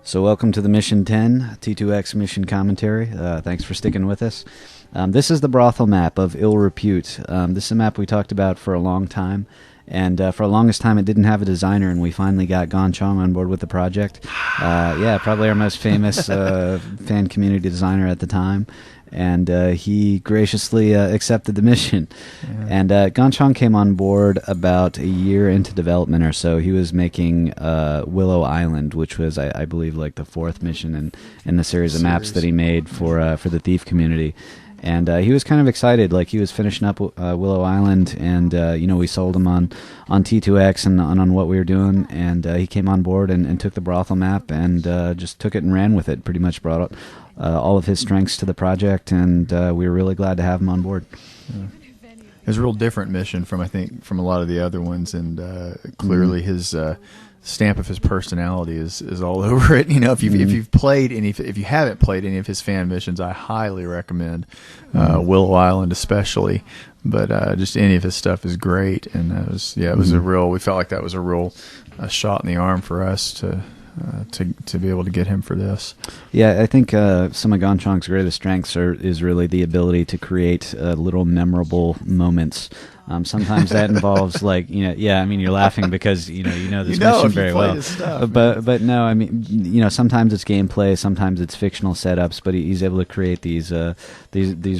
So welcome to the Mission 10, t2x mission commentary. Thanks for sticking with us. This is the brothel map of ill repute. This is a map we talked about for a long time, and for the longest time it didn't have a designer, and we finally got Gon Chong on board with the project. Yeah, probably our most famous fan community designer at the time. And he graciously accepted the mission. Yeah. And Gon Chong came on board about a year into development or so. He was making Willow Island, which was, I believe, like the fourth mission in the series of maps that he made for the Thief community. And he was kind of excited. Like, he was finishing up Willow Island, and we sold him on t2x and on what we were doing. And he came on board and took the brothel map and just took it and ran with it. Pretty much brought all of his strengths to the project, and we were really glad to have him on board. Yeah. It was a real different mission from a lot of the other ones, and clearly his stamp of his personality is all over it. If you've played if you haven't played any of his fan missions, I highly recommend Willow Island especially. But just any of his stuff is great, and it was we felt like that was a real shot in the arm for us to be able to get him for this. Yeah, I think some of Gon Chong's greatest strengths is really the ability to create little memorable moments. Sometimes that involves you're laughing because you know this mission very well. Stuff, but no, I mean, sometimes it's gameplay, sometimes it's fictional setups, but he's able to create these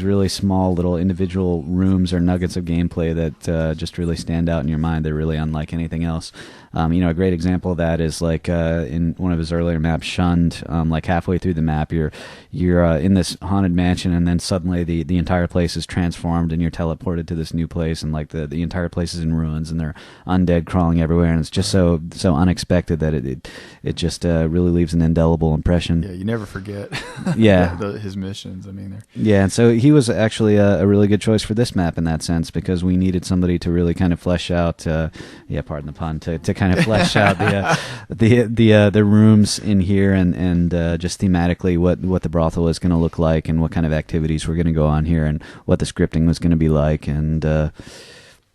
really small little individual rooms or nuggets of gameplay that just really stand out in your mind. They're really unlike anything else. A great example of that is like in one of his earlier maps, Shunned. Like halfway through the map, you're in this haunted mansion, and then suddenly the entire place is transformed, and you're teleported to this new place, and like the entire place is in ruins, and there are undead crawling everywhere, and it's just so unexpected that it just really leaves an indelible impression. Yeah, you never forget. Yeah, his missions. I mean, yeah, and so he was actually a really good choice for this map in that sense, because we needed somebody to really kind of flesh out. Pardon the pun. To kind of flesh out the rooms in here, and just thematically what the brothel is going to look like, and what kind of activities we're going to go on here, and what the scripting was going to be like, and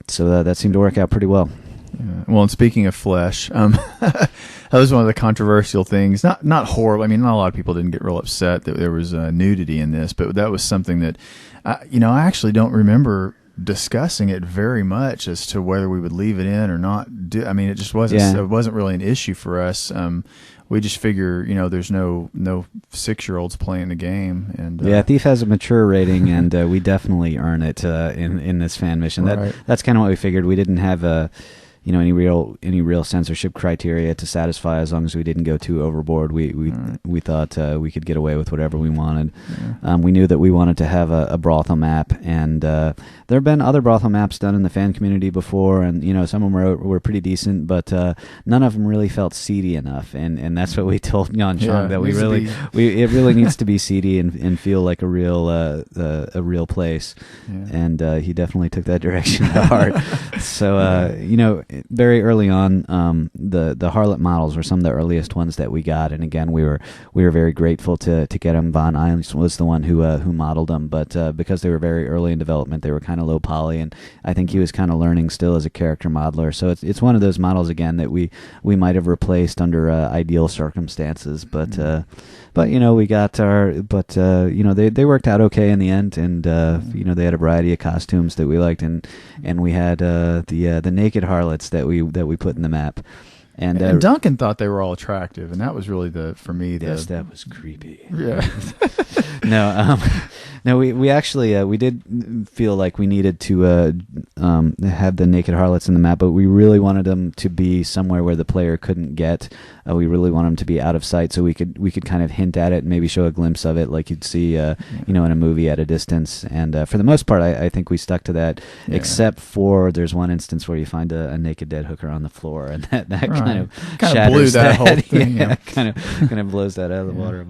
so that seemed to work out pretty well. Yeah. Well, and speaking of flesh, that was one of the controversial things. Not horrible. I mean, not a lot of people didn't get real upset that there was nudity in this, but that was something that I actually don't remember discussing it very much as to whether we would leave it in or not. I mean, it just wasn't. Yeah. It wasn't really an issue for us. We just figure, there's no 6-year-olds playing the game, and Thief has a mature rating, and we definitely earn it in this fan mission. Right. That's kind of what we figured. We didn't have any real censorship criteria to satisfy, as long as we didn't go too overboard. We thought we could get away with whatever we wanted. Yeah. We knew that we wanted to have a brothel map, and there have been other brothel maps done in the fan community before, and some of them were pretty decent, but none of them really felt seedy enough, and that's what we told Gon Chong, that it really needs to be seedy and feel like a real place. Yeah. And he definitely took that direction to heart. So very early on, the harlot models were some of the earliest ones that we got, and again, we were very grateful to get them. Von Iles was the one who modeled them, but because they were very early in development, they were kind of low poly, and I think he was kind of learning still as a character modeler. So it's one of those models again that we might have replaced under ideal circumstances, but we got our, they worked out okay in the end, and they had a variety of costumes that we liked, and we had the naked harlots that we put in the map. And Duncan thought they were all attractive, and that was really yes, that was creepy. Yeah. No, we actually we did feel like we needed to have the naked harlots in the map, but we really wanted them to be somewhere where the player couldn't get. We really wanted them to be out of sight, so we could kind of hint at it and maybe show a glimpse of it, like you'd see in a movie at a distance. And for the most part, I think we stuck to that, except for there's one instance where you find a naked dead hooker on the floor, and that kind of blew that whole thing. Yeah, kind of blows that out of the water,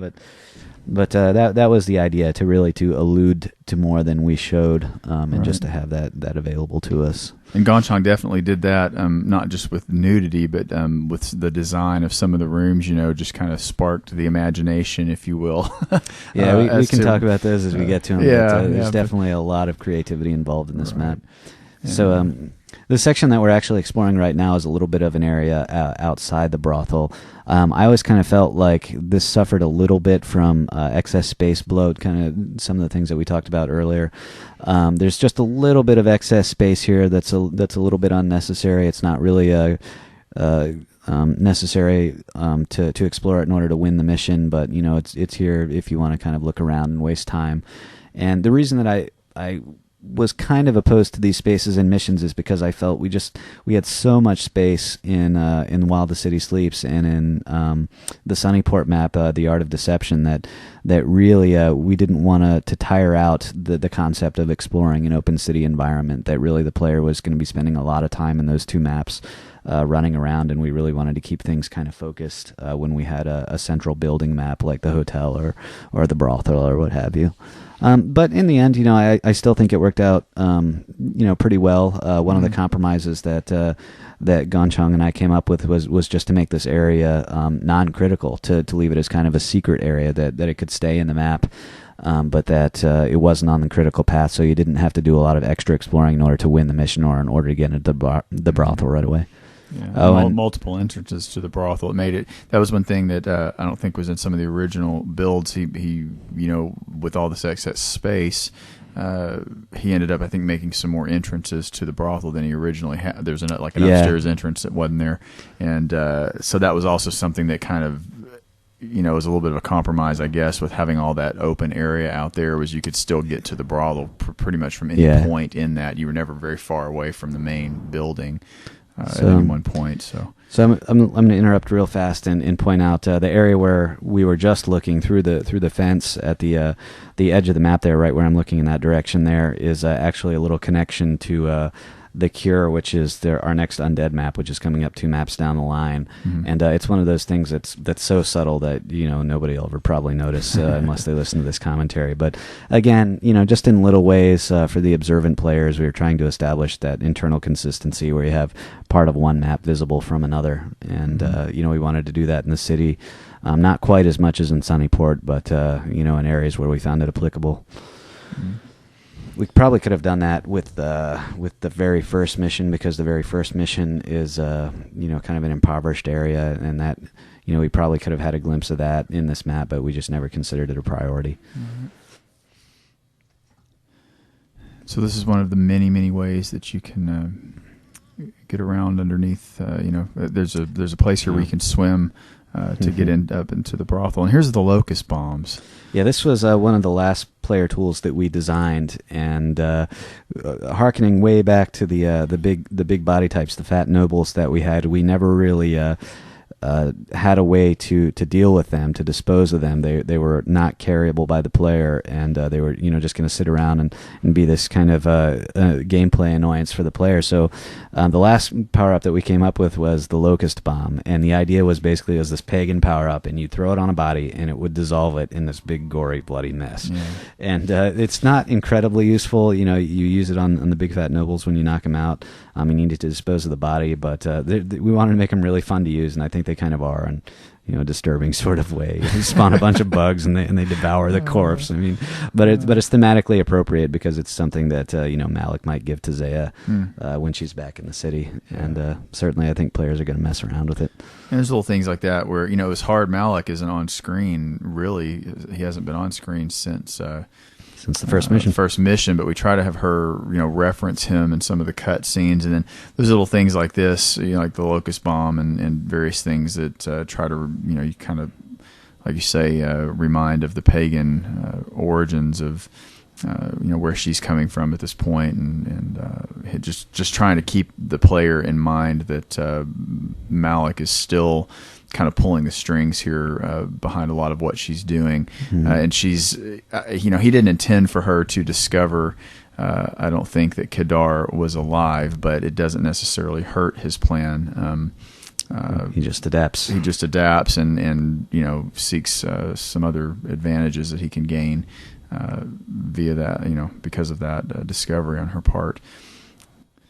But that was the idea, to really to allude to more than we showed, and just to have that available to us. And Gon Chong definitely did that, not just with nudity, but with the design of some of the rooms. Just kind of sparked the imagination, if you will. Yeah, we can talk about those as we get to them. Yeah, there's definitely a lot of creativity involved in this map. Yeah. So The section that we're actually exploring right now is a little bit of an area outside the brothel. I always kind of felt like this suffered a little bit from excess space bloat, kind of some of the things that we talked about earlier. There's just a little bit of excess space here that's a little bit unnecessary. It's not really necessary to explore it in order to win the mission, but it's here if you want to kind of look around and waste time. And the reason that I was kind of opposed to these spaces and missions is because I felt we had so much space in While the City Sleeps and in the Sunnyport map, The Art of Deception, that really we didn't want to tire out the concept of exploring an open city environment, that really the player was going to be spending a lot of time in those two maps running around, and we really wanted to keep things kind of focused when we had a central building map like the hotel or the brothel or what have you. But in the end, I still think it worked out, pretty well. One of the compromises that Gonchong and I came up with was just to make this area non-critical, to leave it as kind of a secret area that it could stay in the map, but that it wasn't on the critical path, so you didn't have to do a lot of extra exploring in order to win the mission or in order to get into the brothel right away. Yeah, multiple entrances to the brothel. It made it. That was one thing that I don't think was in some of the original builds. He with all this excess space, he ended up, I think, making some more entrances to the brothel than he originally had. There's an upstairs entrance that wasn't there, and so that was also something that kind of, was a little bit of a compromise, I guess, with having all that open area out there. Was you could still get to the brothel pretty much from any point in that. You were never very far away from the main building. At any one point. So I'm going to interrupt real fast and point out the area where we were just looking through the fence at the edge of the map there, right where I'm looking in that direction. There is actually a little connection to the Cure, which is our next undead map, which is coming up 2 maps down the line. Mm-hmm. And it's one of those things that's so subtle that nobody will ever probably notice unless they listen to this commentary. But again, just in little ways for the observant players, we were trying to establish that internal consistency where you have part of one map visible from another. And we wanted to do that in the city, not quite as much as in Sunnyport, but in areas where we found it applicable. Mm-hmm. We probably could have done that with the very first mission, because the very first mission is kind of an impoverished area, and that we probably could have had a glimpse of that in this map, but we just never considered it a priority. Mm-hmm. So this is one of the many ways that you can get around underneath. There's a place here where you can swim to get up into the brothel. And here's the locust bombs. Yeah, this was one of the last player tools that we designed, and harkening way back to the big body types, the fat nobles that we had, we never really had a way to deal with them, to dispose of them. They were not carryable by the player, and they were just going to sit around and be this kind of gameplay annoyance for the player. So the last power up that we came up with was the locust bomb, and the idea was basically it was this pagan power up, and you throw it on a body and it would dissolve it in this big gory bloody mess. Yeah. And it's not incredibly useful. You use it on the big fat nobles when you knock them out. You need to dispose of the body, but we wanted to make them really fun to use, and I think they kind of are in a disturbing sort of way. You spawn a bunch of bugs and they devour the corpse. But it's thematically appropriate because it's something that Malik might give to Zaya when she's back in the city, and certainly I think players are going to mess around with it. And there's little things like that where it was hard. Malik isn't on screen really. He hasn't been on screen since the first mission. But we try to have her, reference him in some of the cut scenes, and then there's little things like this, like the locust bomb and various things that try to, you kind of, like you say, remind of the pagan origins of, where she's coming from at this point, and just trying to keep the player in mind that Malik is still kind of pulling the strings here behind a lot of what she's doing. Mm-hmm. And she's, he didn't intend for her to discover, I don't think, that Kadar was alive, but it doesn't necessarily hurt his plan. He just adapts. He just adapts and seeks some other advantages that he can gain via that, because of that discovery on her part.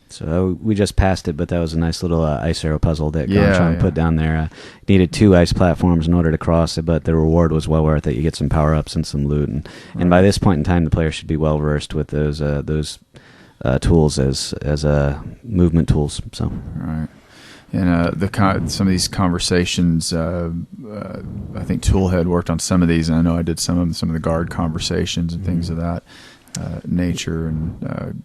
So we just passed it, but that was a nice little ice arrow puzzle that Gonchong put down there. Needed 2 ice platforms in order to cross it, but the reward was well worth it. You get some power-ups and some loot. And by this point in time, the player should be well-versed with those tools as movement tools. So right. And some of these conversations, I think Toolhead worked on some of these, and I know I did some of the guard conversations and things of that nature. And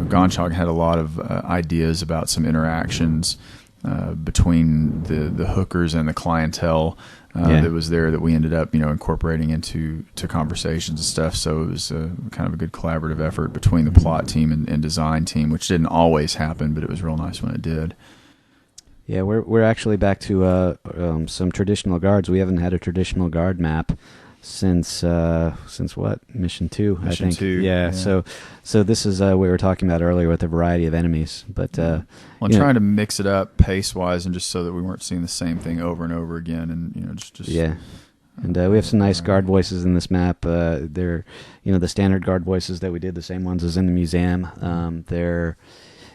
Gonchog had a lot of ideas about some interactions between the hookers and the clientele that was there that we ended up incorporating into conversations and stuff. So it was kind of a good collaborative effort between the plot team and design team, which didn't always happen, but it was real nice when it did. Yeah, we're actually back to some traditional guards. We haven't had a traditional guard map since what? Mission 2, I think. 2. Yeah. So this is what we were talking about earlier with a variety of enemies. But I'm trying to mix it up pace wise, and just so that we weren't seeing the same thing over and over again, and just yeah. And we have some nice guard voices in this map. They're the standard guard voices that we did, the same ones as in the museum. They're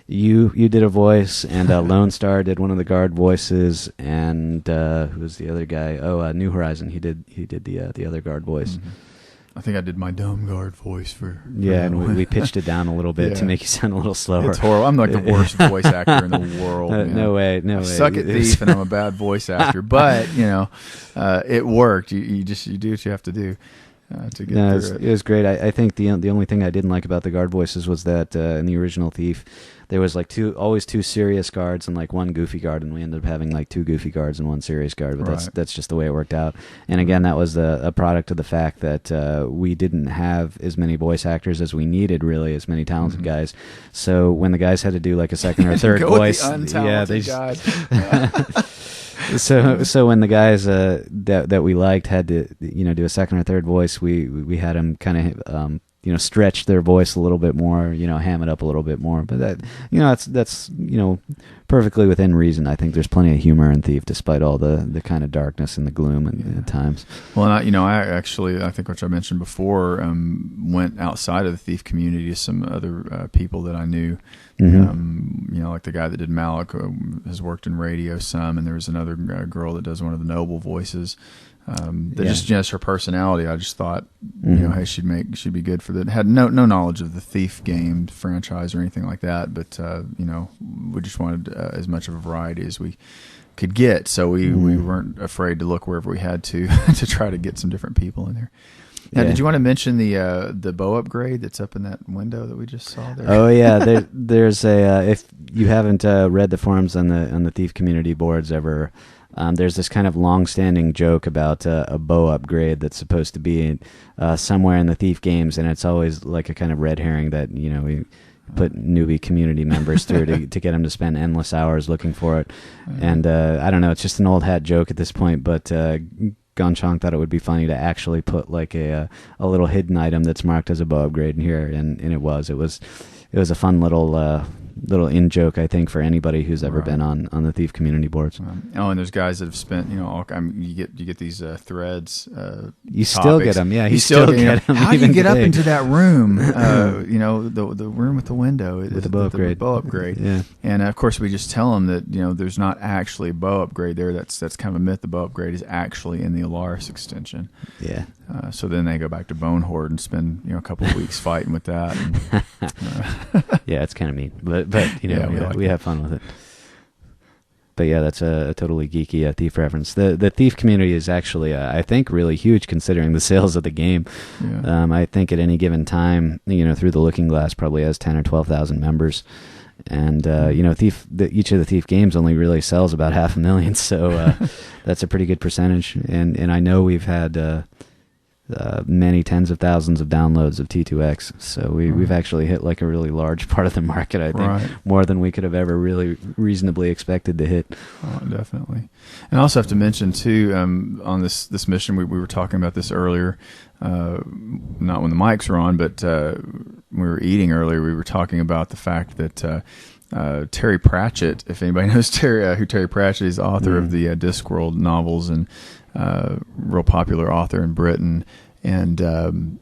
You did a voice, and Lone Star did one of the guard voices, and who was the other guy? Oh, New Horizon. He did the other guard voice. Mm-hmm. I think I did my dumb guard voice for and we pitched it down a little bit to make you sound a little slower. It's horrible. I'm like the worst voice actor in the world. No way. I suck at Thief, and I'm a bad voice actor. But it worked. You do what you have to do. To get through it. It was great. I think the only thing I didn't like about the guard voices was that in the original Thief, there was like always two serious guards and like one goofy guard, and we ended up having like two goofy guards and one serious guard. But that's just the way it worked out. And again, that was a product of the fact that we didn't have as many voice actors as we needed, really, as many talented guys. So when the guys had to do like a second or third voice, guys. So when the guys that we liked had to do a second or third voice, we had them kind of stretch their voice a little bit more, ham it up a little bit more. But that that's perfectly within reason. I think there's plenty of humor in Thief, despite all the kind of darkness and the gloom at times. Well, and I think, which I mentioned before, went outside of the Thief community to some other people that I knew. Mm-hmm. Like the guy that did Malik has worked in radio some, and there was another girl that does one of the Noble voices. Just her personality, I just thought, hey, she'd be good for that. Had no knowledge of the Thief game franchise or anything like that, but we just wanted as much of a variety as we could get, so we weren't afraid to look wherever we had to try to get some different people in there. Now, did you want to mention the bow upgrade that's up in that window that we just saw there? Oh yeah, there's a if you haven't read the forums on the Thief community boards ever. There's this kind of long-standing joke about a bow upgrade that's supposed to be somewhere in the Thief games, and it's always like a kind of red herring that we put newbie community members through to get them to spend endless hours looking for it. And I don't know, it's just an old hat joke at this point, but Gonchong thought it would be funny to actually put like a little hidden item that's marked as a bow upgrade in here, and it was a fun little in joke, I think, for anybody who's ever been on the Thief community boards. And there's guys that have spent you get these threads. You still get them, yeah. You still get them. How do you get up into that room? The room with the window with the bow upgrade. Bow upgrade. Yeah. And of course, we just tell them that there's not actually a bow upgrade there. That's kind of a myth. The bow upgrade is actually in the Alaris extension. Yeah. So then they go back to Bone Horde and spend a couple of weeks fighting with that. Yeah, it's kind of mean, but we have fun with it. But yeah, that's a totally geeky Thief reference. The Thief community is actually, I think, really huge considering the sales of the game. Yeah. I think at any given time, through the Looking Glass, probably has 10 or 12,000 members. And Thief, each of the Thief games only really sells about 500,000, so that's a pretty good percentage. And I know we've had many tens of thousands of downloads of T2X, so we've actually hit like a really large part of the market, I think, more than we could have ever really reasonably expected to hit. Oh, definitely. And I also have to mention too, on this mission, we were talking about this earlier, not when the mics were on, but we were eating earlier. We were talking about the fact that Terry Pratchett, if anybody knows who Terry Pratchett is, author of the Discworld novels and real popular author in Britain, and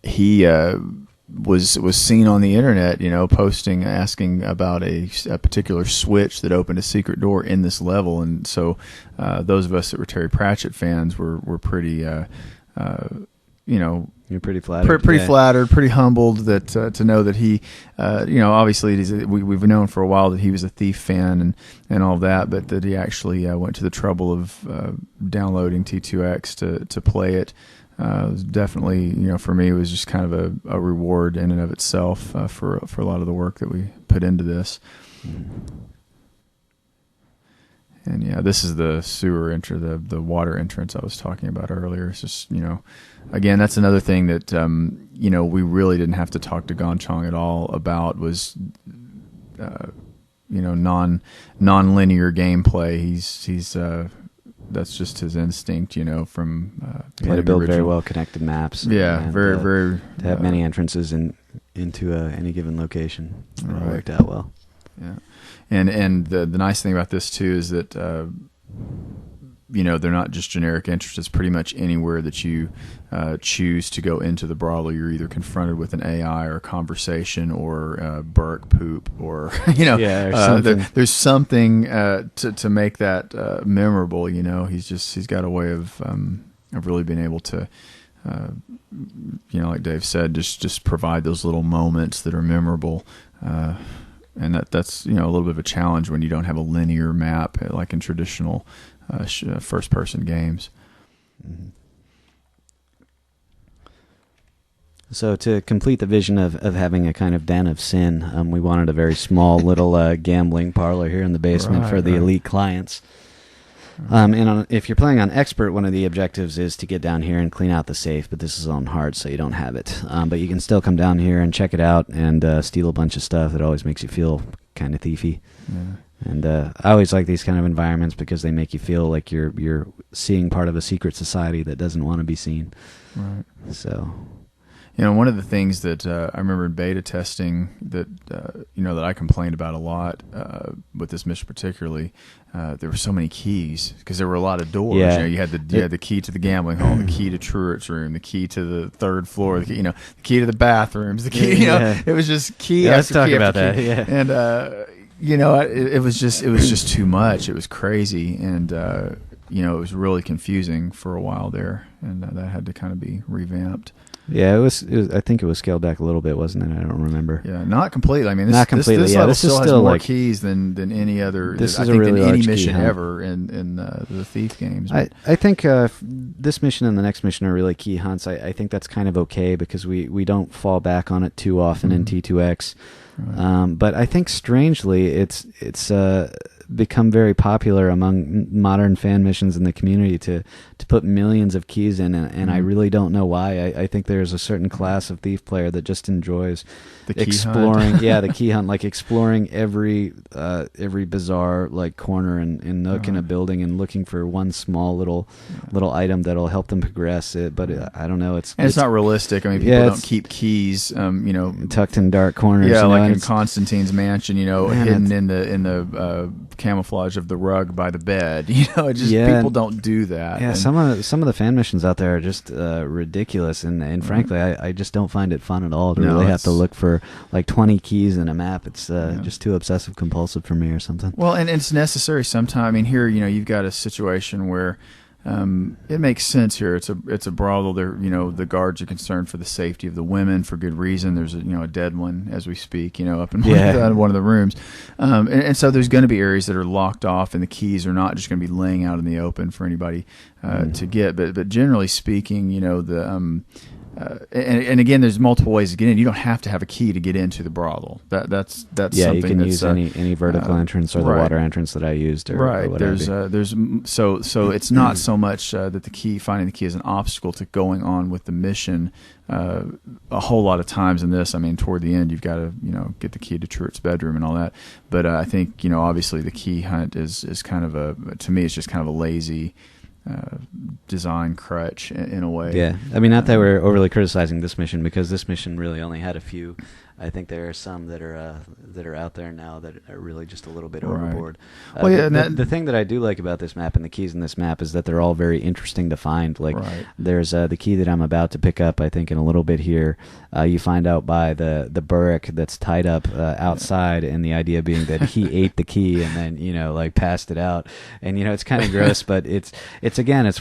he was seen on the internet, posting, asking about a particular switch that opened a secret door in this level, and so those of us that were Terry Pratchett fans were pretty You're pretty flattered. Pretty flattered, pretty humbled that to know that he, obviously we've known for a while that he was a Thief fan and all that, but that he actually went to the trouble of downloading t2x to play it. Definitely, for me, it was just kind of a reward in and of itself for a lot of the work that we put into this. And yeah, this is the sewer the water entrance I was talking about earlier. It's just, again, that's another thing that, we really didn't have to talk to Gonchong at all about was, non-linear gameplay. He's that's just his instinct, from playing to build very well connected maps. Yeah, and, very to have many entrances into any given location. Right. It worked out well. Yeah. And the nice thing about this too is that they're not just generic entrances. Pretty much anywhere that you choose to go into the brothel, you're either confronted with an AI or a conversation or Burke poop or something. There's something to make that memorable. He's got a way of really being able to. Like Dave said, just provide those little moments that are memorable. And that's a little bit of a challenge when you don't have a linear map like in traditional first-person games. Mm-hmm. So to complete the vision of having a kind of den of sin, we wanted a very small little gambling parlor here in the basement for the elite clients. If you're playing on expert, one of the objectives is to get down here and clean out the safe, but this is on hard, so you don't have it. But you can still come down here and check it out and steal a bunch of stuff. It always makes you feel kind of thiefy. Yeah. And I always like these kind of environments because they make you feel like you're seeing part of a secret society that doesn't want to be seen. Right. So... one of the things that I remember in beta testing that that I complained about a lot with this mission particularly, there were so many keys because there were a lot of doors. Yeah. You had the key to the gambling hall, the key to Truett's room, the key to the third floor, the key to the bathrooms, the key. It was just key. Yeah, after let's talk key about after that. Key. Yeah. And it was just too much. It was crazy, and it was really confusing for a while there, and that had to kind of be revamped. Yeah, it was. I think it was scaled back a little bit, wasn't it? I don't remember. Yeah, not completely. I mean, not completely. This Yeah, level this is still has still more like keys than any other. This I is think a really than any large mission key hunt. ever in the Thief games. I think this mission and the next mission are really key hunts. I think that's kind of okay because we don't fall back on it too often in t2x. Right. But I think strangely it's become very popular among modern fan missions in the community to put millions of keys in, and I really don't know why. I think there's a certain class of Thief player that just enjoys the key exploring. Hunt. Yeah, the key hunt, like exploring every bizarre like corner and nook in a building and looking for one small little item that'll help them progress it. But I don't know. It's not realistic. I mean, people don't keep keys. Tucked in dark corners. Yeah, like in Constantine's mansion. Hidden in the camouflage of the rug by the bed. People don't do that. Yeah, some of the fan missions out there are just ridiculous, and frankly, I just don't find it fun at all to really have to look for like 20 keys in a map. It's just too obsessive compulsive for me or something. Well, and it's necessary sometimes. I mean, here you've got a situation where it makes sense here. It's a brothel. There, the guards are concerned for the safety of the women for good reason. There's a dead one as we speak, up in one of the rooms, and so there's going to be areas that are locked off, and the keys are not just going to be laying out in the open for anybody to get. But generally speaking, and again, there's multiple ways to get in. You don't have to have a key to get into the brothel. That's something. You can use any vertical entrance or the water entrance that I used. Or whatever. So it's not so much that finding the key is an obstacle to going on with the mission. A whole lot of times in this, I mean, toward the end, you've got to get the key to Truett's bedroom and all that. But I think obviously the key hunt is kind of to me, it's just kind of a lazy design crutch in a way. Yeah, I mean, not that we're overly criticizing this mission, because this mission really only had a few I think there are some that are out there now that are really just a little bit Right. overboard. Well, yeah, the thing that I do like about this map and the keys in this map is that they're all very interesting to find. Like, Right. there's the key that I'm about to pick up, I think, in a little bit here. You find out by the burrick that's tied up outside, and the idea being that he ate the key and then, like, passed it out. And, it's kind of gross, but it's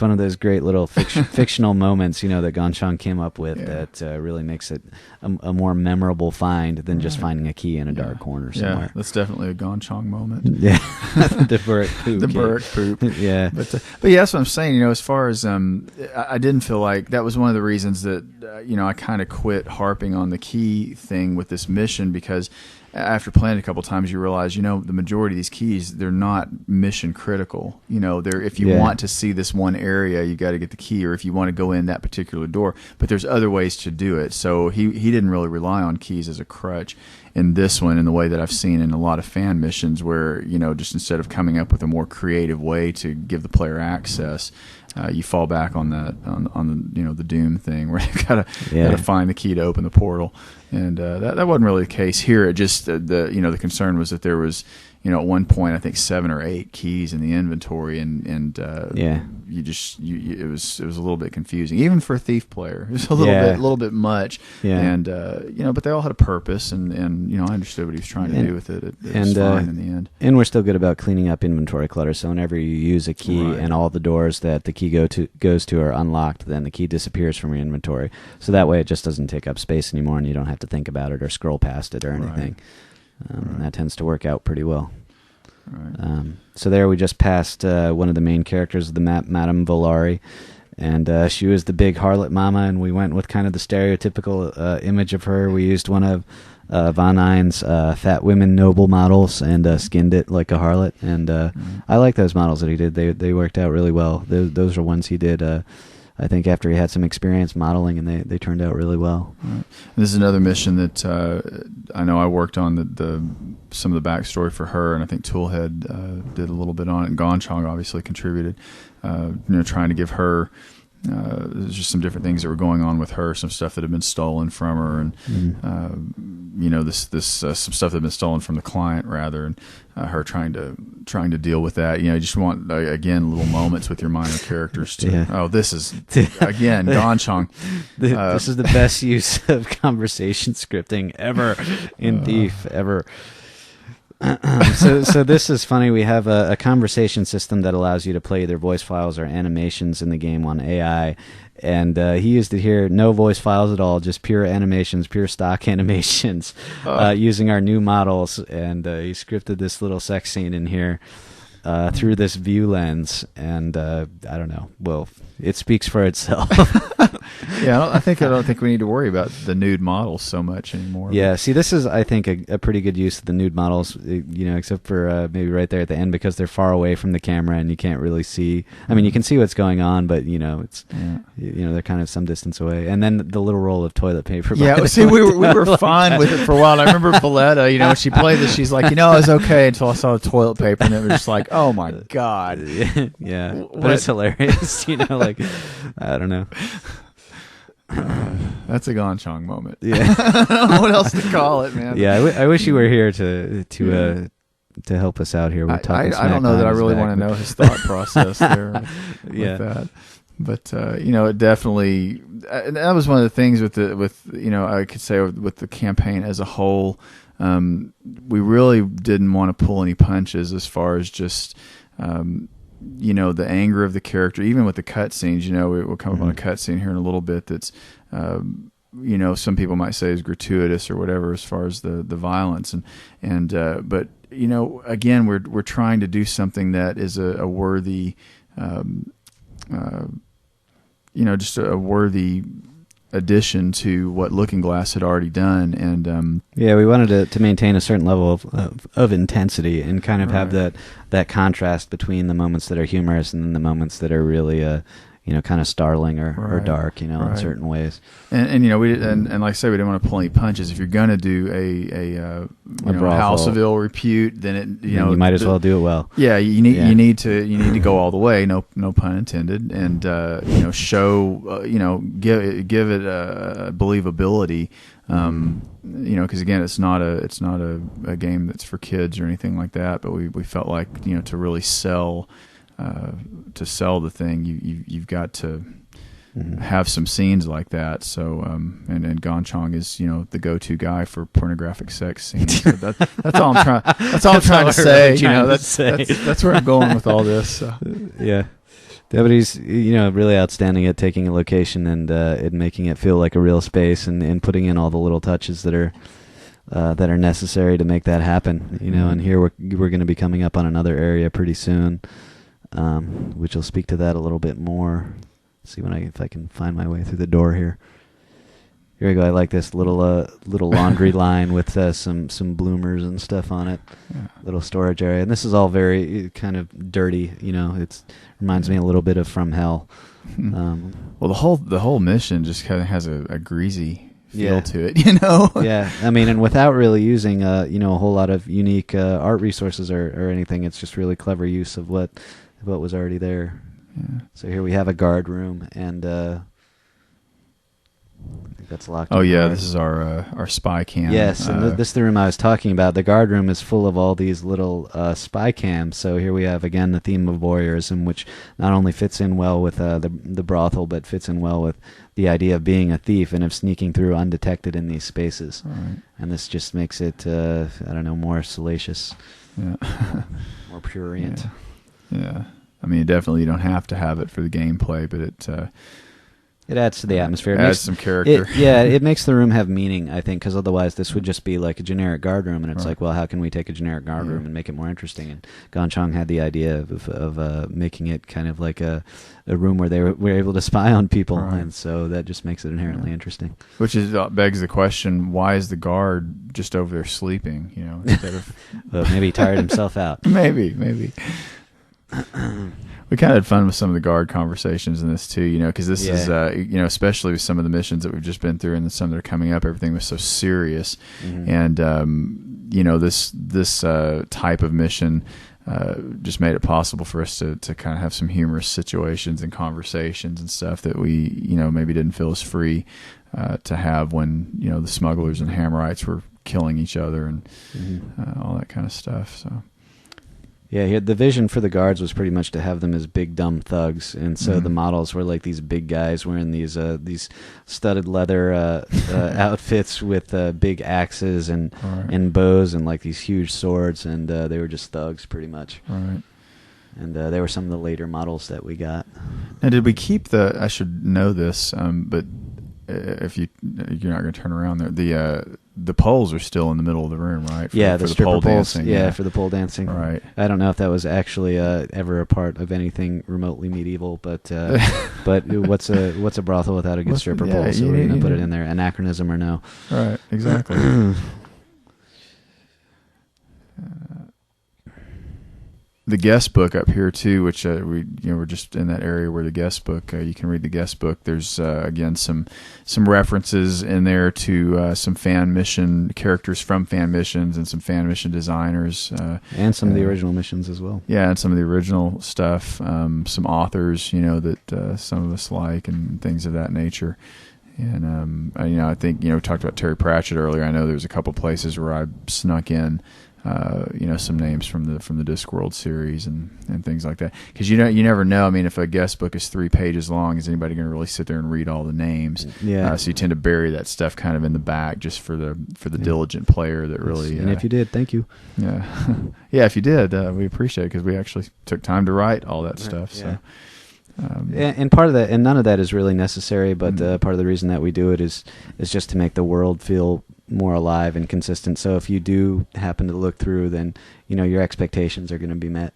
one of those great little fictional moments, that Gonchang came up with that really makes it a more memorable find than just finding a key in a dark corner somewhere. Yeah, that's definitely a Gonchang moment. Yeah, the burrick poop. The burrick poop. Yeah, but yeah, that's what I'm saying. As far as I didn't feel like that was one of the reasons that I kind of quit harping on the key thing with this mission, because after playing it a couple times, you realize, the majority of these keys, they're not mission critical. They're, if you want to see this one area, you got to get the key, or if you want to go in that particular door. But there's other ways to do it. So he didn't really rely on keys as a crutch in this one, in the way that I've seen in a lot of fan missions, where just instead of coming up with a more creative way to give the player access, you fall back on that on the Doom thing, where you gotta find the key to open the portal, and that wasn't really the case here. It just the concern was that there was at one point I think 7 or 8 keys in the inventory, and it was a little bit confusing, even for a thief player. It was a little bit much, and but they all had a purpose, and I understood what he was trying to do with it. It was fine in the end. And we're still good about cleaning up inventory clutter. So whenever you use a key and all the doors that the key goes to are unlocked, then the key disappears from your inventory. So that way it just doesn't take up space anymore, and you don't have to think about it or scroll past it or anything. That tends to work out pretty well. Right. So there we just passed one of the main characters of the map, Madame Volari, and she was the big harlot mama, and we went with kind of the stereotypical image of her. We used one of Von Ein's fat women noble models and skinned it like a harlot, and I like those models that he did. They worked out really well. Those are ones he did I think after he had some experience modeling, and they turned out really well. Right. This is another mission that I know I worked on some of the backstory for her, and I think Toolhead did a little bit on it, and Gonchang obviously contributed, trying to give her there's just some different things that were going on with her, some stuff that had been stolen from her, and some stuff that had been stolen from the client rather, and her trying to deal with that. You just want again little moments with your minor characters to this is again Gonchang. This is the best use of conversation scripting ever in Thief ever. So this is funny. We have a conversation system that allows you to play either voice files or animations in the game on AI, and he used it here. No voice files at all, just pure animations, pure stock animations, using our new models, and he scripted this little sex scene in here through this view lens, and I don't know. Well, it speaks for itself. I don't think we need to worry about the nude models so much anymore. Yeah, see, this is, I think, a pretty good use of the nude models, except for maybe right there at the end, because they're far away from the camera and you can't really see. I mean, you can see what's going on, but it's they're kind of some distance away. And then the little roll of toilet paper. Yeah, see, we were fine with it for a while. I remember Valletta, when she played this, she's like, it was okay until I saw the toilet paper, and it was just like, oh my god. Yeah, but it's hilarious. I don't know. That's a Gonchang moment. Yeah, I don't know what else to call it, man. Yeah, I wish you were here to help us out here. We're talking I don't know that I really want to know his thought process there with that. But it definitely that was one of the things with I could say with the campaign as a whole. We really didn't want to pull any punches as far as just the anger of the character, even with the cutscenes. We'll come up on a cutscene here in a little bit that's some people might say is gratuitous or whatever as far as the violence, but again we're trying to do something that is a worthy just a worthy addition to what Looking Glass had already done, and we wanted to maintain a certain level of intensity and kind of have that contrast between the moments that are humorous and then the moments that are really kind of startling or dark, in certain ways. And like I said, we didn't want to pull any punches. If you're going to do a House of Ill Repute, then you might as well do it well. Yeah, you need to go all the way. No pun intended, and show give it believability. Because again, it's not a game that's for kids or anything like that. But we felt like, to really sell the thing, you've got to have some scenes like that. So and Gonchong is the go-to guy for pornographic sex scenes. So that's all I'm trying. That's all I'm trying to say. That's where I'm going with all this. So. Yeah. Yeah, but he's really outstanding at taking a location and making it feel like a real space and putting in all the little touches that are necessary to make that happen. And here we're going to be coming up on another area pretty soon, which will speak to that a little bit more. Let's see if I can find my way through the door here. Here we go. I like this little laundry line with some bloomers and stuff on it. Yeah. Little storage area, and this is all very kind of dirty. It reminds me a little bit of From Hell. Well, the whole mission just kind of has a greasy feel to it. Yeah, I mean, and without really using a whole lot of unique art resources or anything, it's just really clever use of what was already there. Yeah. So here we have a guard room and. I think that's locked. Oh yeah, this is our spy cam. Yes, and this is the room I was talking about. The guard room is full of all these little spy cams. So here we have again the theme of voyeurism, which not only fits in well with the brothel, but fits in well with the idea of being a thief and of sneaking through undetected in these spaces. Right. And this just makes it more salacious, more prurient. Yeah. I mean, definitely you don't have to have it for the gameplay, but it adds to the atmosphere. It adds some character. It makes the room have meaning, I think, because otherwise this would just be like a generic guard room, and it's like, well, how can we take a generic guard room and make it more interesting? And Gonchong had the idea of making it kind of like a room where they were able to spy on people, and so that just makes it inherently interesting. Which begs the question: why is the guard just over there sleeping? Instead of well, maybe he tired himself out. Maybe. We kind of had fun with some of the guard conversations in this too, because this is, especially with some of the missions that we've just been through and some that are coming up, everything was so serious. And, this type of mission just made it possible for us to kind of have some humorous situations and conversations and stuff that we, maybe didn't feel as free to have when, the smugglers and Hammerites were killing each other and all that kind of stuff, so... Yeah, the vision for the guards was pretty much to have them as big dumb thugs, and so the models were like these big guys wearing these studded leather outfits with big axes and bows and like these huge swords, and they were just thugs pretty much. Right. And they were some of the later models that we got. Now, did we keep I should know this, but if you're not going to turn around there, the poles are still in the middle of the room, right? The stripper pole poles. dancing. Yeah, for the pole dancing. Right. I don't know if that was actually ever a part of anything remotely medieval, but what's a brothel without a good stripper pole? So we're going to put it in there, anachronism or no. Right. Exactly. The guest book up here too, which we're just in that area where the guest book, you can read the guest book. There's again some references in there to some fan mission characters from fan missions and some fan mission designers, and some of the original missions as well. Yeah, and some of the original stuff. Some authors, that some of us like, and things of that nature. And I think we talked about Terry Pratchett earlier. I know there's a couple places where I snuck in. Some names from the Discworld series and things like that. Because you never know. I mean, if a guest book is 3 pages long, is anybody going to really sit there and read all the names? Yeah. So you tend to bury that stuff kind of in the back, just for the diligent player that really. And if you did, thank you. Yeah, yeah. If you did, we appreciate it because we actually took time to write all that stuff. So. And part of that, and none of that is really necessary, but part of the reason that we do it is just to make the world feel more alive and consistent. So if you do happen to look through, then your expectations are going to be met.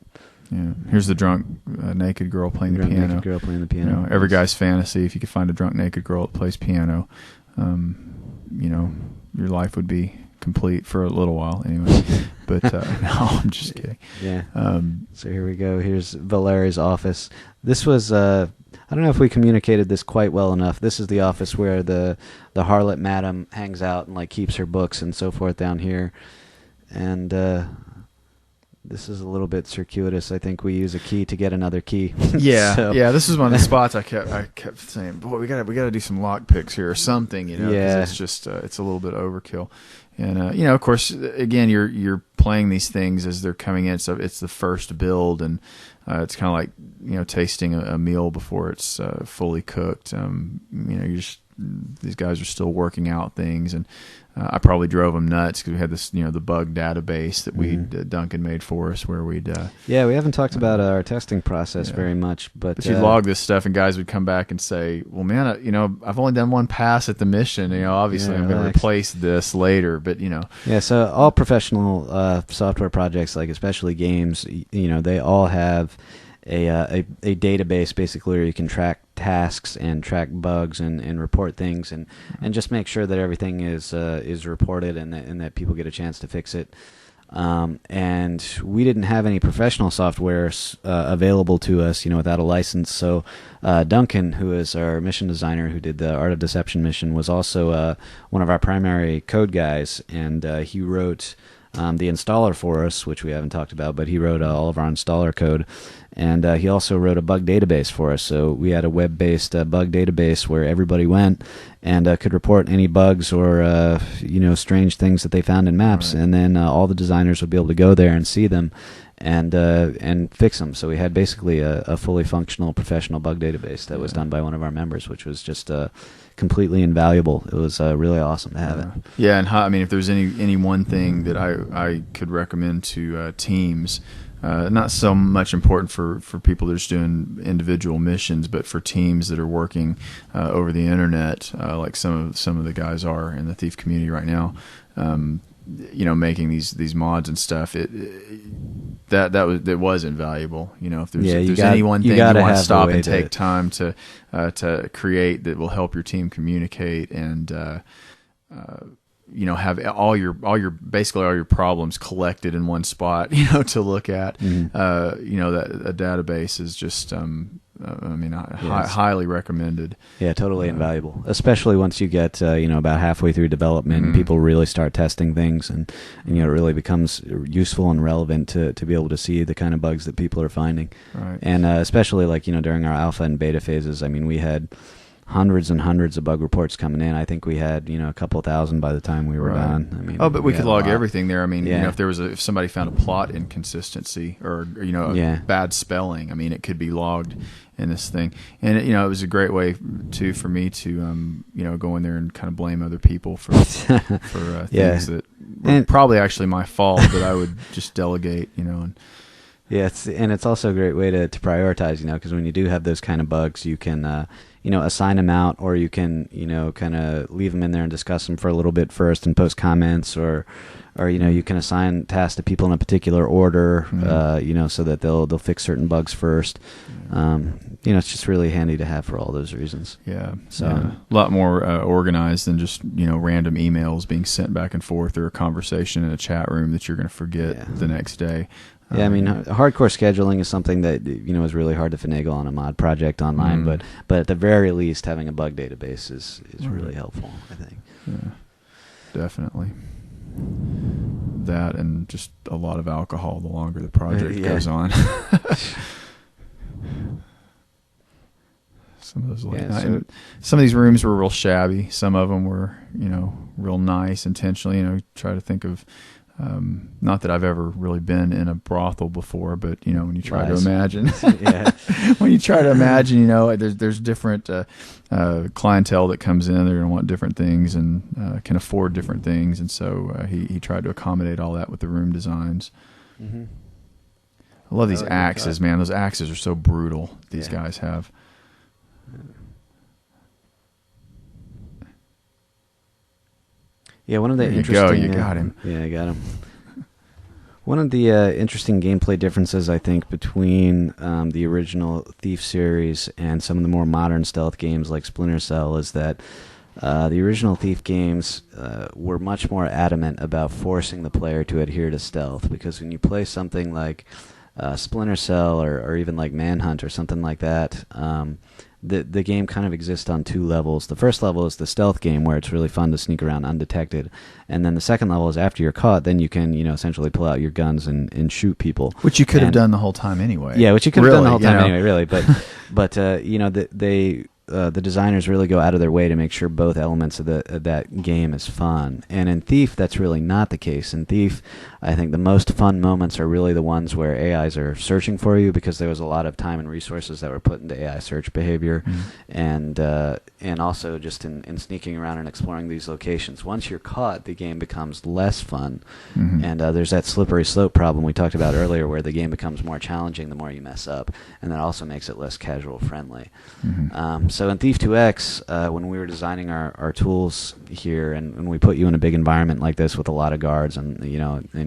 Yeah. Here's the drunk naked girl playing the piano. Naked girl playing the piano. Every guy's fantasy. If you could find a drunk naked girl that plays piano, your life would be complete for a little while anyway. But no, I'm just kidding. Yeah. So here we go. Here's Valeri's office. This was I don't know if we communicated this quite well enough. This is the office where the harlot madam hangs out and like keeps her books and so forth down here. And this is a little bit circuitous. I think we use a key to get another key. Yeah, So- yeah. This is one of the spots I kept saying, boy, we gotta do some lock picks here or something, you know. 'Cause Yeah. it's just it's a little bit overkill. And you know, of course, again, you're playing these things as they're coming in. So it's the first build, and it's kind of like, you know, tasting a meal before it's fully cooked. You know, these guys are still working out things, and I probably drove them nuts because we had this, you know, the bug database that Duncan made for us, where we'd Yeah, we haven't talked about our testing process very much, but you'd log this stuff, and guys would come back and say, "Well, man, you know, I've only done one pass at the mission. You know, obviously I'm going to replace this later, but you know." Yeah, so all professional software projects, like especially games, you know, they all have a database basically where you can track tasks and track bugs and report things and just make sure that everything is reported and that people get a chance to fix it. And we didn't have any professional software available to us, you know, without a license. So Duncan, who is our mission designer who did the Art of Deception mission, was also one of our primary code guys, and he wrote the installer for us, which we haven't talked about, but he wrote all of our installer code. And he also wrote a bug database for us. So we had a web-based bug database where everybody went and could report any bugs or you know, strange things that they found in maps. Right. And then all the designers would be able to go there and see them and fix them. So we had basically a fully functional professional bug database that was done by one of our members, which was just completely invaluable. It was really awesome to have it. Yeah, and I mean, if there's any one thing that I could recommend to teams. Not so much important for people that are just doing individual missions, but for teams that are working over the internet, like some of the guys are in the Thief community right now. You know, making these mods and stuff. It was invaluable. You know, if there's any one thing you want to stop and take time to create that will help your team communicate and you know, have all your basically all your problems collected in one spot, you know, to look at. You know, that a database is just I mean, highly recommended. Yeah, totally invaluable, especially once you get you know, about halfway through development and people really start testing things, and you know, it really becomes useful and relevant to be able to see the kind of bugs that people are finding. Right. And especially like, you know, during our alpha and beta phases, I mean, we had hundreds and hundreds of bug reports coming in. I think we had, you know, a couple thousand by the time we were done. I mean, but we could log everything there. I mean, you know, if somebody found a plot inconsistency or you know, bad spelling, I mean, it could be logged in this thing. And you know, it was a great way too for me to you know, go in there and kind of blame other people for things that were probably actually my fault, but I would just delegate, you know. And yeah, it's also a great way to prioritize, you know, because when you do have those kind of bugs, you can you know, assign them out, or you can, you know, kind of leave them in there and discuss them for a little bit first and post comments, or you know, you can assign tasks to people in a particular order, you know, so that they'll fix certain bugs first. You know, it's just really handy to have for all those reasons. Yeah, so a lot more organized than just, you know, random emails being sent back and forth, or a conversation in a chat room that you're going to forget the next day. Yeah, I mean, hardcore scheduling is something that, you know, is really hard to finagle on a mod project online, but at the very least, having a bug database is really helpful, I think. Yeah, definitely. That and just a lot of alcohol the longer the project goes on. Some of those some of these rooms were real shabby. Some of them were, you know, real nice intentionally. You know, try to think of. Not that I've ever really been in a brothel before, but you know, when you try to imagine, when you try to imagine, you know, there's different clientele that comes in. They're going to want different things and can afford different things, and so he tried to accommodate all that with the room designs. I love these axes, man. Those axes are so brutal. These guys have. Yeah, one of the You got him. Yeah, I got him. One of the interesting gameplay differences, I think, between the original Thief series and some of the more modern stealth games like Splinter Cell is that the original Thief games were much more adamant about forcing the player to adhere to stealth, because when you play something like Splinter Cell or even like Manhunt or something like that. The game kind of exists on two levels. The first level is the stealth game where it's really fun to sneak around undetected, and then the second level is after you're caught, then you can essentially pull out your guns and shoot people, which you could have done the whole time anyway. Yeah, which you could have done the whole time anyway, really. But the designers really go out of their way to make sure both elements of that game is fun. And in Thief, that's really not the case. In Thief, I think the most fun moments are really the ones where AIs are searching for you, because there was a lot of time and resources that were put into AI search behavior, and also just in sneaking around and exploring these locations. Once you're caught, the game becomes less fun, and there's that slippery slope problem we talked about earlier, where the game becomes more challenging the more you mess up, and that also makes it less casual friendly. So in Thief 2X, when we were designing our tools here, and we put you in a big environment like this with a lot of guards, and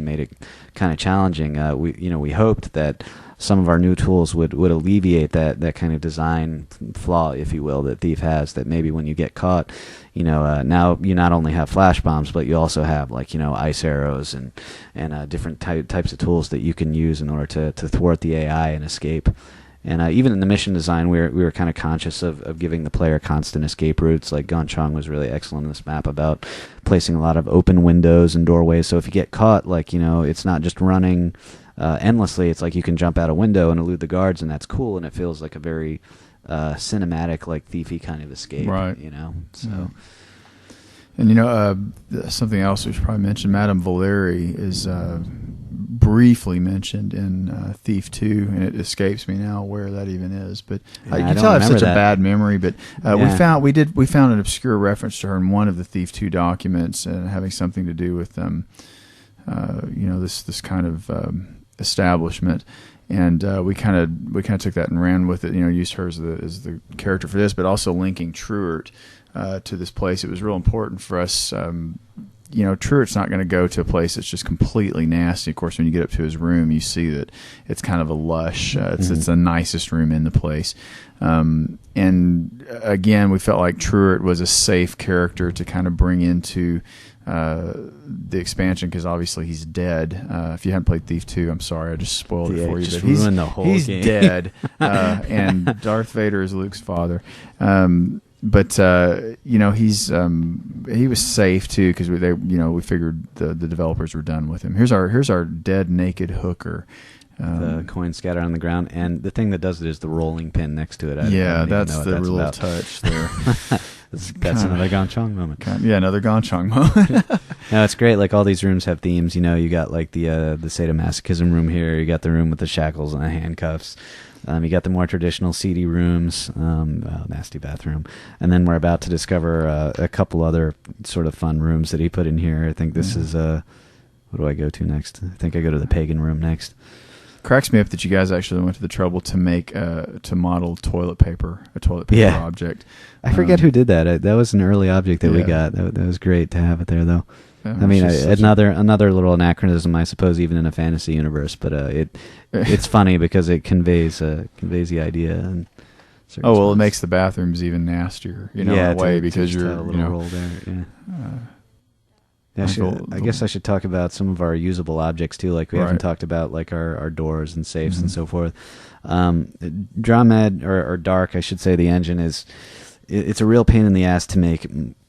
made it kind of challenging, we hoped that some of our new tools would alleviate that kind of design flaw, if you will, that Thief has. That maybe when you get caught, now you not only have flash bombs, but you also have ice arrows and different types of tools that you can use in order to thwart the AI and escape. And even in the mission design, we were kind of conscious of giving the player constant escape routes. Like Gonchong was really excellent in this map about placing a lot of open windows and doorways. So if you get caught, it's not just running endlessly. It's like you can jump out a window and elude the guards, and that's cool, and it feels like a very cinematic, like Thiefy kind of escape. Right. So. Yeah. And something else we should probably mention, Madame Valeri is briefly mentioned in Thief 2, and it escapes me now where that even is. But you can tell I have such a bad memory. But we found an obscure reference to her in one of the Thief 2 documents, having something to do with this kind of establishment. And we kind of took that and ran with it. Used her as the character for this, but also linking Truart to this place. It was real important for us. Truart's not going to go to a place that's just completely nasty. Of course, when you get up to his room, you see that it's kind of a lush. It's the nicest room in the place. And again, we felt like Truart was a safe character to kind of bring into the expansion, because obviously he's dead. If you haven't played Thief 2, I'm sorry, I just spoiled it for you. Just ruined the whole game. He's dead, and Darth Vader is Luke's father. But he was safe too, because we figured the developers were done with him. Here's our dead naked hooker. The coin scattered on the ground, and the thing that does it is the rolling pin next to it. That's the real touch there. That's another Gonchong moment. Another Gonchong moment. No, it's great. Like all these rooms have themes. You got like the sadomasochism room here. You got the room with the shackles and the handcuffs. You got the more traditional seedy rooms, nasty bathroom, and then we're about to discover a couple other sort of fun rooms that he put in here. I think this is what do I go to next? I think I go to the pagan room next. Cracks me up that you guys actually went to the trouble to make to model a toilet paper object. I forget who did that. That was an early object that we got. That was great to have it there, though. Another little anachronism, I suppose, even in a fantasy universe. But it's funny because it conveys the idea. And it makes the bathrooms even nastier, in a way, because you're a little roll there. Yeah. I guess I should talk about some of our usable objects too. Like we haven't talked about like our doors and safes and so forth. Dramed or Dark, I should say, the engine it's a real pain in the ass to make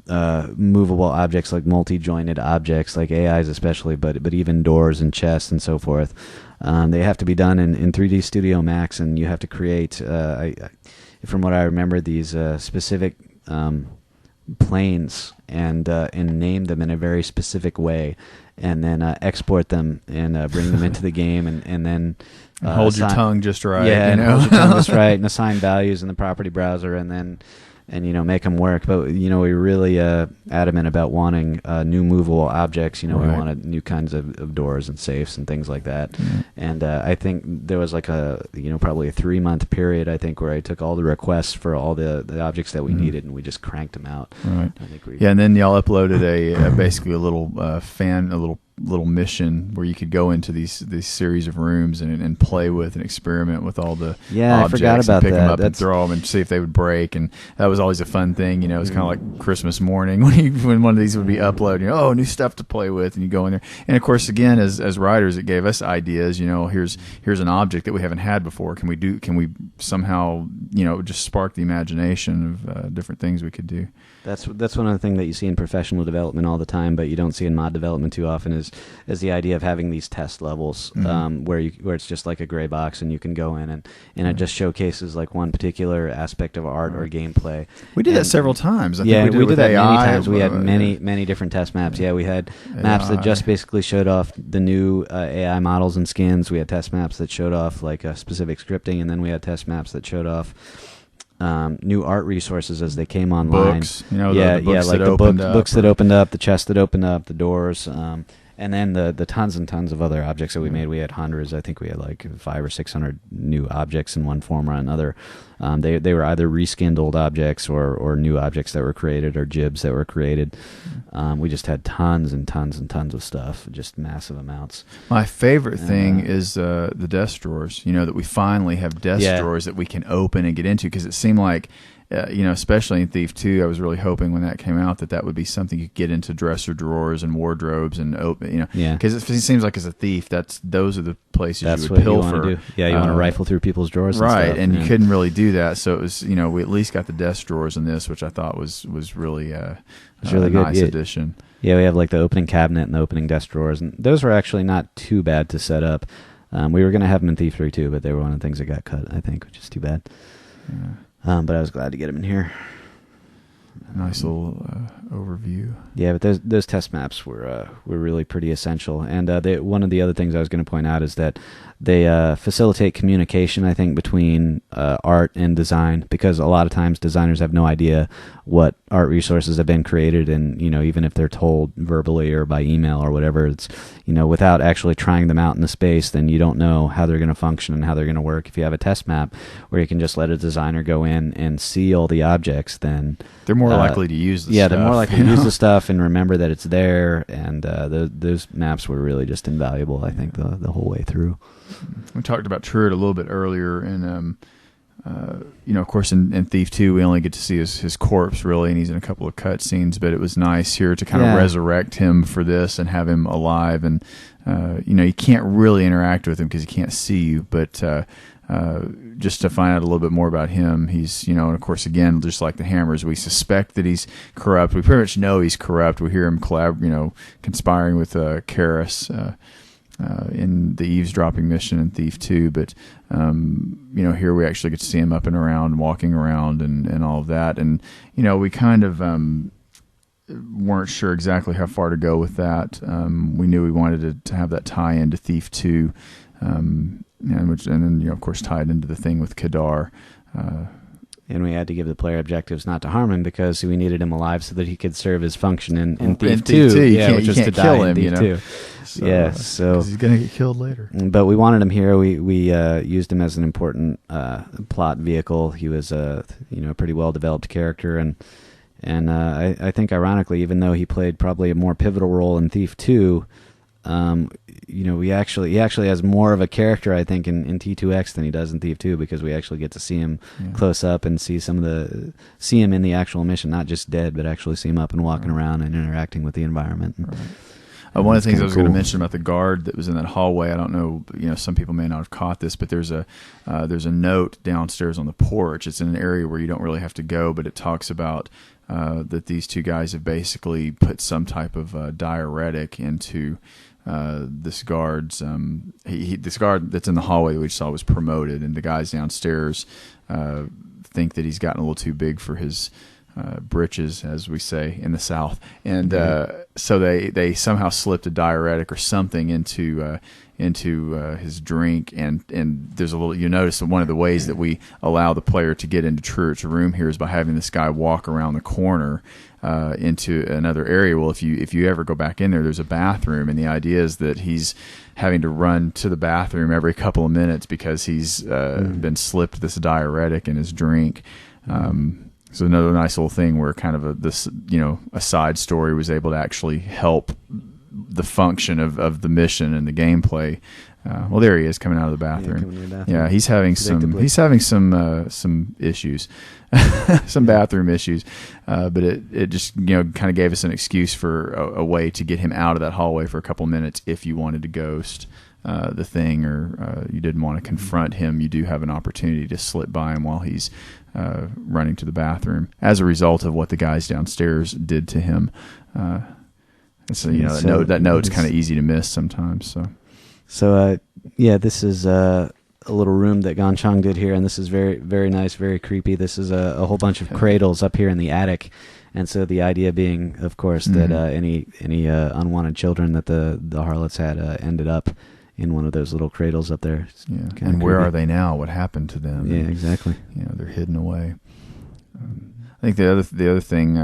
movable objects, like multi-jointed objects, like AIs especially, but even doors and chests and so forth. They have to be done in 3D Studio Max, and you have to create, from what I remember, these specific planes and name them in a very specific way, and then export them and bring them into the game, and then hold your tongue just right. Yeah, and hold your tongue just right, and assign values in the property browser, and make them work. But we were really adamant about wanting new movable objects. We wanted new kinds of doors and safes and things like that. Mm-hmm. And I think there was like probably a 3-month period, I think, where I took all the requests for all the objects that we needed, and we just cranked them out. Right. I think and then y'all uploaded basically a little little mission where you could go into these series of rooms and play with and experiment with all the objects. I forgot about and pick that. them up and throw them and see if they would break. And that was always a fun thing. You know, it was kind of like Christmas morning when one of these would be uploaded. You know, oh, new stuff to play with, and you go in there. And of course, again, as writers, it gave us ideas. You know, here's an object that we haven't had before. Can we somehow, you know, just spark the imagination of different things we could do. That's one of the things that you see in professional development all the time, but you don't see in mod development too often is the idea of having these test levels where it's just like a gray box and you can go in and it just showcases like one particular aspect of art or gameplay. We did that several times. I think we did that many times. We had many different test maps. Yeah, we had maps that just basically showed off the new AI models and skins. We had test maps that showed off like a specific scripting, and then we had test maps that showed off new art resources as they came online. Books, you know, the books like that books that opened up, the chests that opened up, the doors, and then the tons and tons of other objects that we made. We had hundreds. I think we had like 500 or 600 new objects in one form or another. They were either reskinned old objects or new objects that were created or jibs that were created. We just had tons and tons and tons of stuff, just massive amounts. My favorite thing is the desk drawers. You know, that we finally have desk drawers that we can open and get into, because it seemed like, you know, especially in Thief 2, I was really hoping when that came out that would be something you could get into dresser drawers and wardrobes and open, you know, because it seems like as a thief, those are the places you would pilfer. You want to do. Yeah, you want to rifle through people's drawers, right? And you couldn't really do that, so it was, you know, we at least got the desk drawers in this, which I thought was really really a good. nice addition. Yeah, we have like the opening cabinet and the opening desk drawers, and those were actually not too bad to set up. We were going to have them in Thief 3 too, but they were one of the things that got cut, I think, which is too bad. Yeah. But I was glad to get them in here. Nice little overview. Yeah, but those test maps were really pretty essential. And one of the other things I was going to point out is that they facilitate communication, I think, between art and design, because a lot of times designers have no idea what art resources have been created, and, you know, even if they're told verbally or by email or whatever, it's, you know, without actually trying them out in the space, then you don't know how they're going to function and how they're going to work. If you have a test map where you can just let a designer go in and see all the objects, then they're more likely to use the stuff. They're more likely to use the stuff and remember that it's there, and those maps were really just invaluable, I think, the whole way through. We talked about Truett a little bit earlier, and you know, of course, in Thief 2, we only get to see his corpse, really, and he's in a couple of cut scenes, but it was nice here to kind of resurrect him for this and have him alive. And you know, you can't really interact with him because he can't see you, but just to find out a little bit more about him, he's, you know, and of course, again, just like the Hammers, we suspect that he's corrupt. We pretty much know he's corrupt. We hear him conspiring with Karis in the eavesdropping mission in Thief 2, but you know, here we actually get to see him up and around, walking around, and all of that. And you know, we kind of weren't sure exactly how far to go with that. We knew we wanted to have that tie into Thief 2, and then, you know, of course, tied into the thing with Kadar. And we had to give the player objectives not to harm him, because we needed him alive so that he could serve his function in Thief 2. Which was to die in Thief 2. So, so he's going to get killed later. But we wanted him here. We used him as an important plot vehicle. He was a pretty well developed character, and I think ironically, even though he played probably a more pivotal role in Thief 2, you know, he actually has more of a character, I think, in T2X than he does in Thief 2, because we actually get to see him close up and see him in the actual mission, not just dead, but actually see him up and walking around and interacting with the environment. One of the things I was going to mention about the guard that was in that hallway, I don't know, you know, some people may not have caught this, but there's a note downstairs on the porch. It's in an area where you don't really have to go, but it talks about that these two guys have basically put some type of diuretic into this guard's this guard that's in the hallway that we saw was promoted, and the guys downstairs think that he's gotten a little too big for his britches, as we say in the South, and so they somehow slipped a diuretic or something into his drink, and there's a little, you notice that one of the ways that we allow the player to get into Truett's room here is by having this guy walk around the corner into another area. Well, if you ever go back in there, there's a bathroom, and the idea is that he's having to run to the bathroom every couple of minutes because he's been slipped this diuretic in his drink. So another nice little thing where kind of a side story was able to actually help the function of the mission and the gameplay. Well, there he is coming out of the bathroom. Yeah, he's having some issues, some bathroom issues. But it just kind of gave us an excuse for a way to get him out of that hallway for a couple minutes if you wanted to ghost the thing, or you didn't want to confront him. You do have an opportunity to slip by him while he's running to the bathroom as a result of what the guys downstairs did to him. So that note's kind of easy to miss sometimes. So this is a little room that Ganchang did here, and this is very, very nice, very creepy. This is a whole bunch of cradles up here in the attic, and so the idea being, of course, that any unwanted children that the harlots had ended up in one of those little cradles up there. Yeah, and where are they now? What happened to them? Yeah, exactly. They're hidden away. I think the other thing,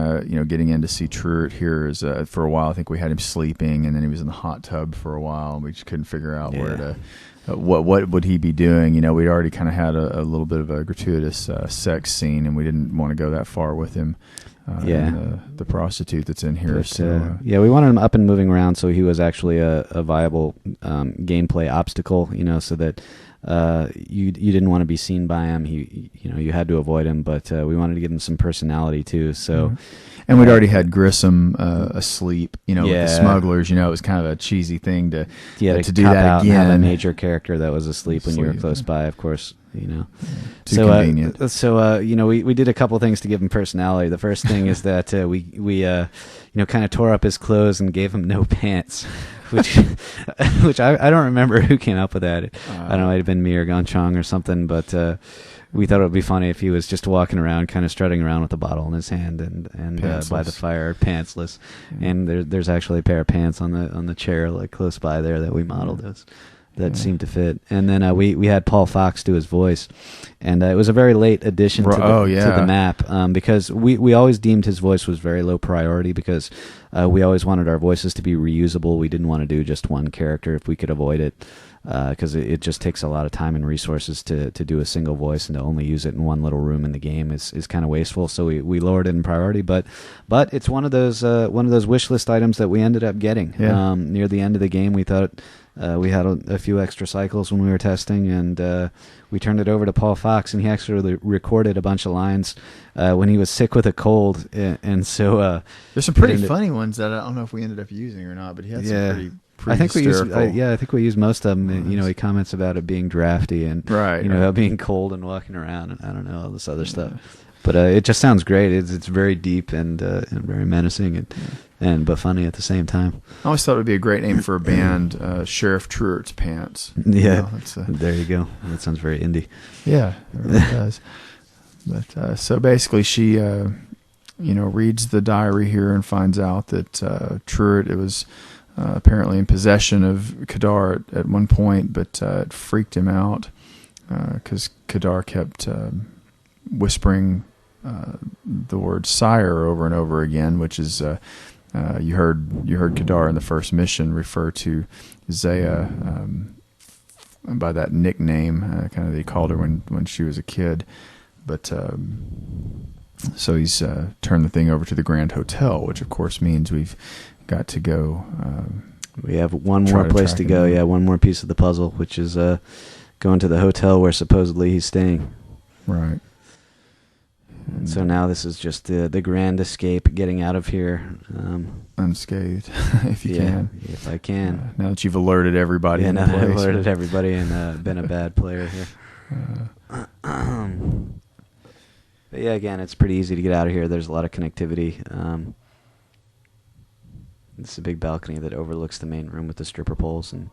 getting in to see Truett here is for a while. I think we had him sleeping, and then he was in the hot tub for a while, and we just couldn't figure out where to. What would he be doing? We'd already kind of had a little bit of a gratuitous sex scene, and we didn't want to go that far with him. And the prostitute that's in here. But, we wanted him up and moving around, so he was actually a viable gameplay obstacle. So that you didn't want to be seen by him. You had to avoid him, but we wanted to give him some personality too. So. And we'd already had Grissom asleep, with the smugglers. It was kind of a cheesy thing to do that again. And have a major character that was asleep when you were close by, of course. Too convenient. We did a couple things to give him personality. The first thing is that we kind of tore up his clothes and gave him no pants, which I don't remember who came up with that. I don't know, it might have been me or Ganchang or something, but we thought it would be funny if he was just walking around, kind of strutting around with a bottle in his hand and by the fire, pantsless. Yeah. And there's actually a pair of pants on the chair like close by there that we modeled those. That seemed to fit. And then we had Paul Fox do his voice. And it was a very late addition to the map because we always deemed his voice was very low priority because we always wanted our voices to be reusable. We didn't want to do just one character if we could avoid it because it just takes a lot of time and resources to do a single voice, and to only use it in one little room in the game is kind of wasteful. So we lowered it in priority. But it's one of those wish list items that we ended up getting. Yeah. Near the end of the game, we thought... we had a few extra cycles when we were testing, and we turned it over to Paul Fox, and he actually recorded a bunch of lines when he was sick with a cold, and so there's some pretty funny ones that I don't know if we ended up using or not, but he had some pretty I think we used most of them. He comments about it being drafty and about being cold and walking around, and I don't know, all this other stuff. But it just sounds great. It's very deep and very menacing but funny at the same time. I always thought it would be a great name for a band, Sheriff Truett's Pants. Yeah, there you go. That sounds very indie. Yeah, it really does. But so basically, she reads the diary here and finds out that Truett was apparently in possession of Kadar at one point, but it freaked him out because Kadar kept whispering the word sire over and over again, which is you heard Kadar in the first mission refer to Zaya by that nickname, kind of they called her when she was a kid. But so he's turned the thing over to the Grand Hotel, which of course means we've got to go. We have one more place to go. Yeah, one more piece of the puzzle, which is going to the hotel where supposedly he's staying. Right. And so now this is just the grand escape, getting out of here unscathed, if you can. If I can. Now that you've alerted everybody. Yeah, now that I've alerted everybody and been a bad player here. But yeah, again, it's pretty easy to get out of here. There's a lot of connectivity. It's a big balcony that overlooks the main room with the stripper poles, and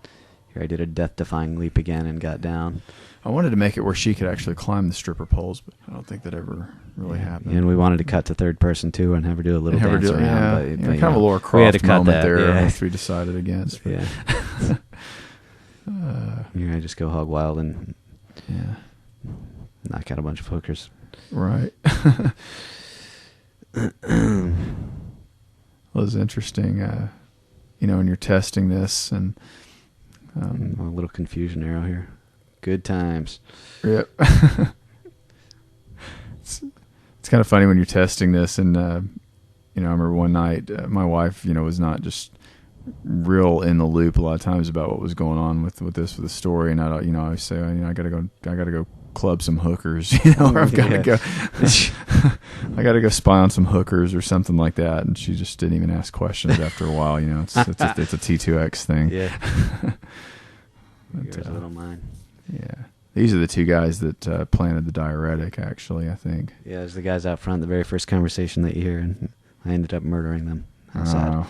here I did a death-defying leap again and got down. I wanted to make it where she could actually climb the stripper poles, but I don't think that ever really happened. And we wanted to cut to therd person too and have her do a little dance around. But kind of a Laura Croft moment there, which we decided against. But. Yeah. Here I just go hog wild and knock out a bunch of hookers. Right. Well, it's interesting, when you're testing this and a little confusion arrow here. Good times. Yep. It's kind of funny when you're testing this, and I remember one night my wife, was not just real in the loop a lot of times about what was going on with the story, and I always say, I gotta go club some hookers, or I've got to go, I got to go spy on some hookers or something like that. And she just didn't even ask questions after a while. It's a t2x thing. Yeah. But, Yours, a little mine. Yeah. These are the two guys that planted the diuretic, actually, I think. Yeah, there's the guys out front, the very first conversation that you hear, and I ended up murdering them. How sad.